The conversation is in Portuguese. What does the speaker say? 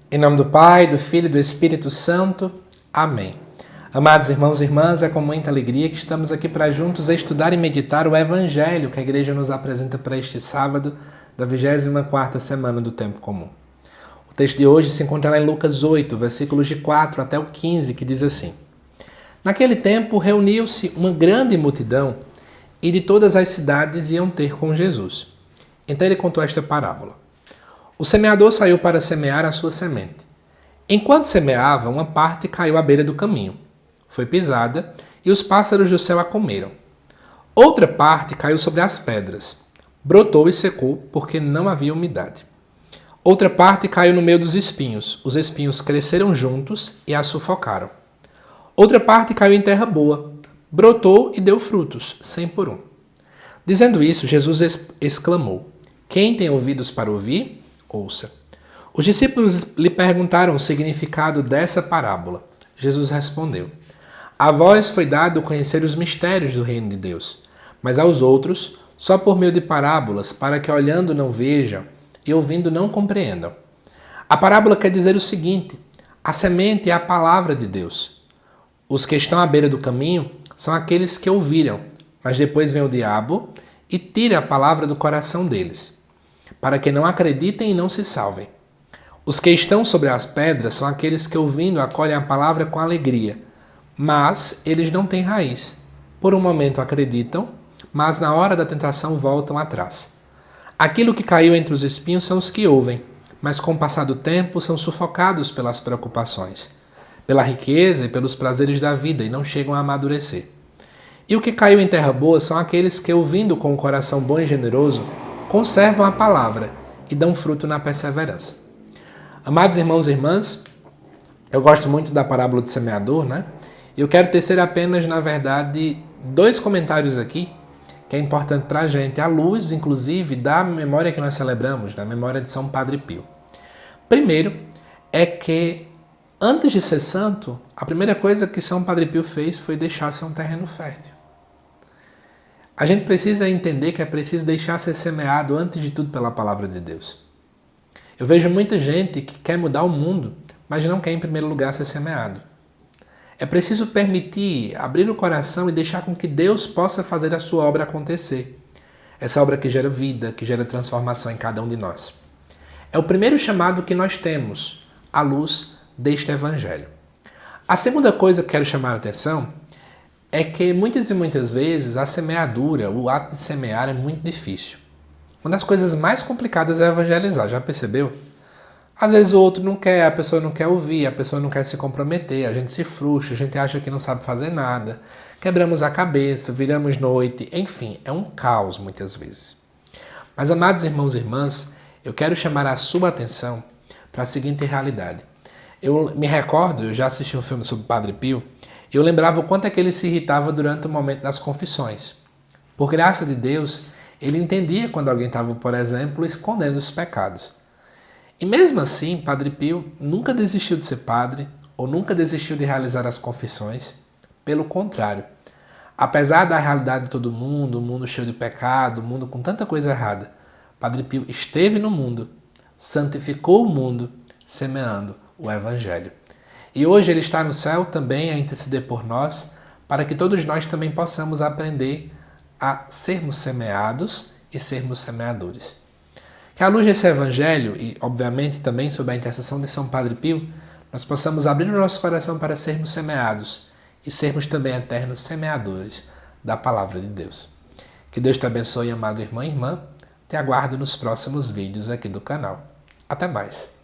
Em nome do Pai, do Filho e do Espírito Santo. Amém. Amados irmãos e irmãs, é com muita alegria que estamos aqui para juntos estudar e meditar o Evangelho que a Igreja nos apresenta para este sábado da 24ª semana do Tempo Comum. O texto de hoje se encontra lá em Lucas 8, versículos de 4 até o 15, que diz assim: Naquele tempo reuniu-se uma grande multidão e de todas as cidades iam ter com Jesus. Então ele contou esta parábola. O semeador saiu para semear a sua semente. Enquanto semeava, uma parte caiu à beira do caminho. Foi pisada e os pássaros do céu a comeram. Outra parte caiu sobre as pedras. Brotou e secou, porque não havia umidade. Outra parte caiu no meio dos espinhos. Os espinhos cresceram juntos e a sufocaram. Outra parte caiu em terra boa. Brotou e deu frutos, 100 por 1. Dizendo isso, Jesus exclamou: Quem tem ouvidos para ouvir, ouça. Os discípulos lhe perguntaram o significado dessa parábola. Jesus respondeu: A vós foi dado conhecer os mistérios do reino de Deus, mas aos outros, só por meio de parábolas, para que olhando não vejam e ouvindo não compreendam. A parábola quer dizer o seguinte: a semente é a palavra de Deus. Os que estão à beira do caminho são aqueles que ouviram, mas depois vem o diabo e tira a palavra do coração deles, para que não acreditem e não se salvem. Os que estão sobre as pedras são aqueles que, ouvindo, acolhem a palavra com alegria, mas eles não têm raiz. Por um momento acreditam, mas na hora da tentação voltam atrás. Aquilo que caiu entre os espinhos são os que ouvem, mas com o passar do tempo são sufocados pelas preocupações, pela riqueza e pelos prazeres da vida e não chegam a amadurecer. E o que caiu em terra boa são aqueles que, ouvindo com o coração bom e generoso, conservam a palavra e dão fruto na perseverança. Amados irmãos e irmãs, eu gosto muito da parábola do semeador, né? E eu quero tecer apenas, na verdade, 2 comentários aqui, que é importante para a gente, à luz, inclusive, da memória que nós celebramos, da memória de São Padre Pio. Primeiro, é que, antes de ser santo, a primeira coisa que São Padre Pio fez foi deixar ser um terreno fértil. A gente precisa entender que é preciso deixar ser semeado antes de tudo pela palavra de Deus. Eu vejo muita gente que quer mudar o mundo, mas não quer em primeiro lugar ser semeado. É preciso permitir, abrir o coração e deixar com que Deus possa fazer a sua obra acontecer. Essa obra que gera vida, que gera transformação em cada um de nós. É o primeiro chamado que nós temos, à luz deste Evangelho. A segunda coisa que quero chamar a atenção é que muitas e muitas vezes a semeadura, o ato de semear é muito difícil. Uma das coisas mais complicadas é evangelizar, já percebeu? Às vezes o outro não quer, a pessoa não quer ouvir, a pessoa não quer se comprometer, a gente se frustra, a gente acha que não sabe fazer nada, quebramos a cabeça, viramos noite, enfim, é um caos muitas vezes. Mas, amados irmãos e irmãs, eu quero chamar a sua atenção para a seguinte realidade. Eu me recordo, eu já assisti um filme sobre o Padre Pio, eu lembrava o quanto é que ele se irritava durante o momento das confissões. Por graça de Deus, ele entendia quando alguém estava, por exemplo, escondendo os pecados. E mesmo assim, Padre Pio nunca desistiu de ser padre ou nunca desistiu de realizar as confissões. Pelo contrário, apesar da realidade de todo mundo, o mundo cheio de pecado, o mundo com tanta coisa errada, Padre Pio esteve no mundo, santificou o mundo, semeando o Evangelho. E hoje ele está no céu também a interceder por nós, para que todos nós também possamos aprender a sermos semeados e sermos semeadores. Que à luz desse Evangelho, e obviamente também sob a intercessão de São Padre Pio, nós possamos abrir o nosso coração para sermos semeados e sermos também eternos semeadores da Palavra de Deus. Que Deus te abençoe, amado irmão e irmã. Te aguardo nos próximos vídeos aqui do canal. Até mais!